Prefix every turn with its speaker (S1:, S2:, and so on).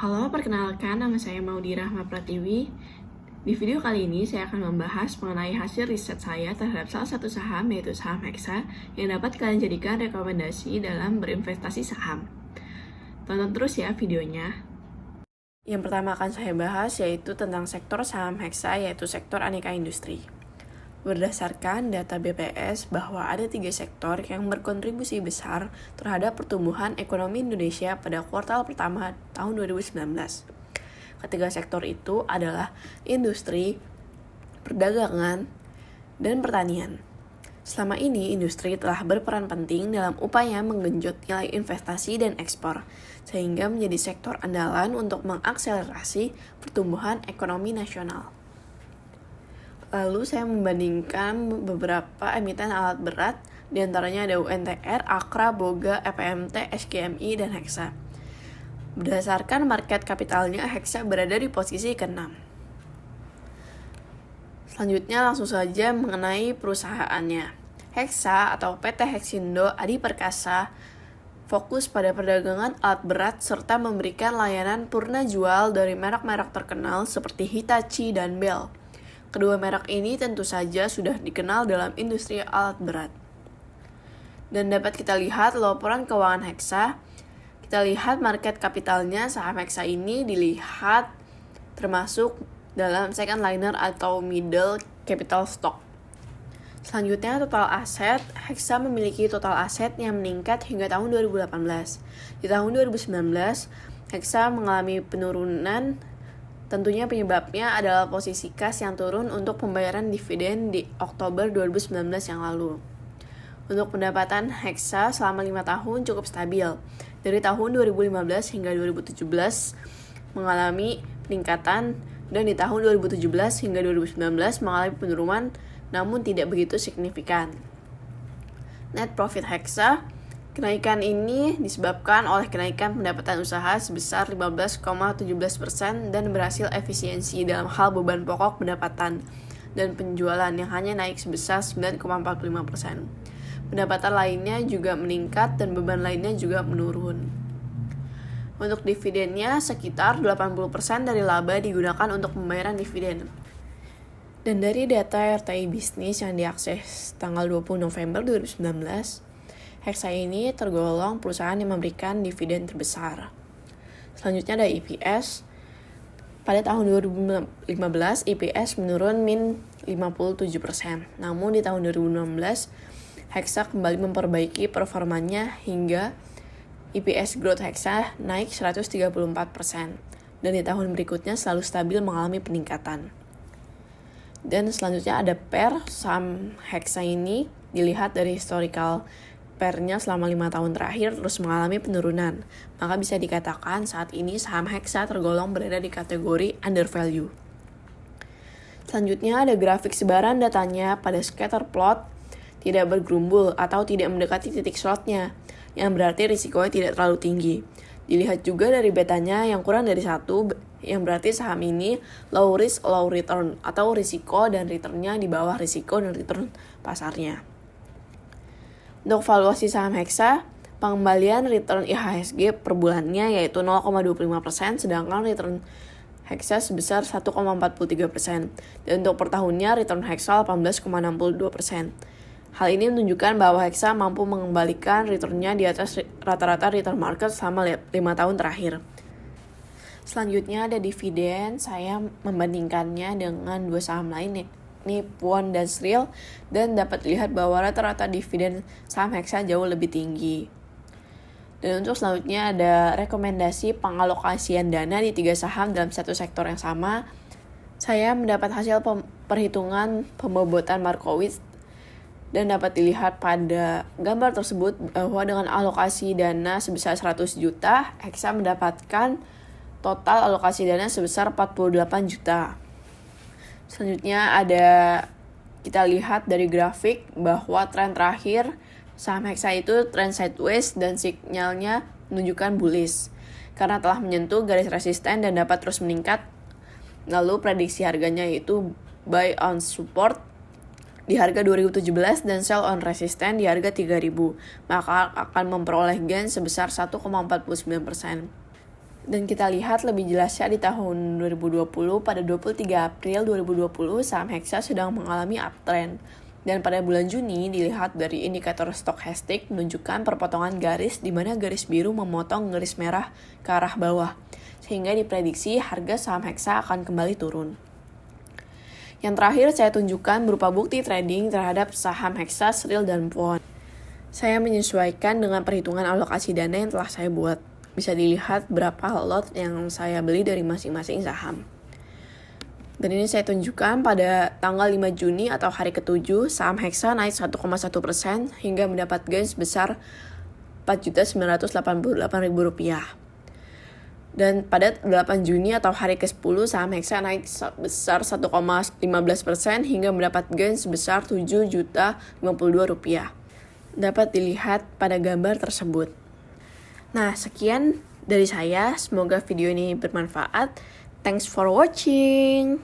S1: Halo, perkenalkan nama saya Maudy Rahma Pratiwi. Di video kali ini saya akan membahas mengenai hasil riset saya terhadap salah satu saham, yaitu saham Hexa, yang dapat kalian jadikan rekomendasi dalam berinvestasi saham. Tonton terus ya videonya. Yang pertama akan saya bahas yaitu tentang sektor saham Hexa, yaitu sektor aneka industri. Berdasarkan data BPS bahwa ada 3 sektor yang berkontribusi besar terhadap pertumbuhan ekonomi Indonesia pada kuartal pertama tahun 2019. Ketiga sektor itu adalah industri, perdagangan, dan pertanian. Selama ini, industri telah berperan penting dalam upaya menggenjot nilai investasi dan ekspor, sehingga menjadi sektor andalan untuk mengakselerasi pertumbuhan ekonomi nasional. Lalu saya membandingkan beberapa emiten alat berat, diantaranya ada UNTR, Akra, Boga, EPMT, SGMI, dan Hexa. Berdasarkan market kapitalnya, Hexa berada di posisi ke-6. Selanjutnya langsung saja mengenai perusahaannya. Hexa atau PT Hexindo Adi Perkasa fokus pada perdagangan alat berat serta memberikan layanan purna jual dari merek-merek terkenal seperti Hitachi dan Bell. Kedua merek ini tentu saja sudah dikenal dalam industri alat berat. Dan dapat kita lihat laporan keuangan Hexa. Kita lihat market kapitalnya saham Hexa ini dilihat termasuk dalam second liner atau middle capital stock. Selanjutnya total aset. Hexa memiliki total aset yang meningkat hingga tahun 2018. Di tahun 2019, Hexa mengalami penurunan. Tentunya penyebabnya adalah posisi kas yang turun untuk pembayaran dividen di Oktober 2019 yang lalu. Untuk pendapatan Hexa selama 5 tahun cukup stabil. Dari tahun 2015 hingga 2017 mengalami peningkatan, dan di tahun 2017 hingga 2019 mengalami penurunan namun tidak begitu signifikan. Net profit Hexa, kenaikan ini disebabkan oleh kenaikan pendapatan usaha sebesar 15,17% dan berhasil efisiensi dalam hal beban pokok pendapatan dan penjualan yang hanya naik sebesar 9,45%. Pendapatan lainnya juga meningkat dan beban lainnya juga menurun. Untuk dividennya, sekitar 80% dari laba digunakan untuk pembayaran dividen. Dan dari data RTI Bisnis yang diakses tanggal 20 November 2019, Hexa ini tergolong perusahaan yang memberikan dividen terbesar. Selanjutnya ada EPS. Pada tahun 2015, EPS menurun min 57%. Namun di tahun 2016, Hexa kembali memperbaiki performanya hingga EPS growth Hexa naik 134%. Dan di tahun berikutnya selalu stabil mengalami peningkatan. Dan selanjutnya ada PER. Saham Hexa ini dilihat dari historical PER-nya selama 5 tahun terakhir terus mengalami penurunan. Maka bisa dikatakan saat ini saham Hexa tergolong berada di kategori undervalue. Selanjutnya ada grafik sebaran datanya pada scatter plot tidak bergerumbul atau tidak mendekati titik slotnya, yang berarti risikonya tidak terlalu tinggi. Dilihat juga dari betanya yang kurang dari 1, yang berarti saham ini low risk, low return, atau risiko dan returnnya di bawah risiko dan return pasarnya. Untuk valuasi saham Hexa, pengembalian return IHSG per bulannya yaitu 0,25%, sedangkan return Hexa sebesar 1,43%. Dan untuk per tahunnya return Hexa 18,62%. Hal ini menunjukkan bahwa Hexa mampu mengembalikan returnnya di atas rata-rata return market selama 5 tahun terakhir. Selanjutnya ada dividen. Saya membandingkannya dengan 2 saham lain, Nippon dan Sril, dan dapat dilihat bahwa rata-rata dividen saham Hexa jauh lebih tinggi. Dan untuk selanjutnya ada rekomendasi pengalokasian dana di 3 saham dalam satu sektor yang sama. Saya mendapat hasil perhitungan pembobotan Markowitz, dan dapat dilihat pada gambar tersebut bahwa dengan alokasi dana sebesar 100 juta, Hexa mendapatkan total alokasi dana sebesar 48 juta. Selanjutnya kita lihat dari grafik bahwa tren terakhir saham Hexa itu tren sideways dan sinyalnya menunjukkan bullish karena telah menyentuh garis resisten dan dapat terus meningkat. Lalu prediksi harganya itu buy on support di harga 2017 dan sell on resisten di harga 3.000, maka akan memperoleh gain sebesar 1,49%. Dan kita lihat lebih jelasnya di tahun 2020, pada 23 April 2020, saham Hexa sedang mengalami uptrend. Dan pada bulan Juni, dilihat dari indikator stokastik menunjukkan perpotongan garis di mana garis biru memotong garis merah ke arah bawah, sehingga diprediksi harga saham Hexa akan kembali turun. Yang terakhir saya tunjukkan berupa bukti trading terhadap saham Hexa, Sril, dan Pon. Saya menyesuaikan dengan perhitungan alokasi dana yang telah saya buat. Bisa dilihat berapa lot yang saya beli dari masing-masing saham. Dan ini saya tunjukkan pada tanggal 5 Juni atau hari ke-7, saham Hexa naik 1,1% hingga mendapat gain sebesar Rp4.988.000. Dan pada 8 Juni atau hari ke-10, saham Hexa naik sebesar 1,15% hingga mendapat gain sebesar Rp7.052. Dapat dilihat pada gambar tersebut. Nah, sekian dari saya. Semoga video ini bermanfaat. Thanks for watching.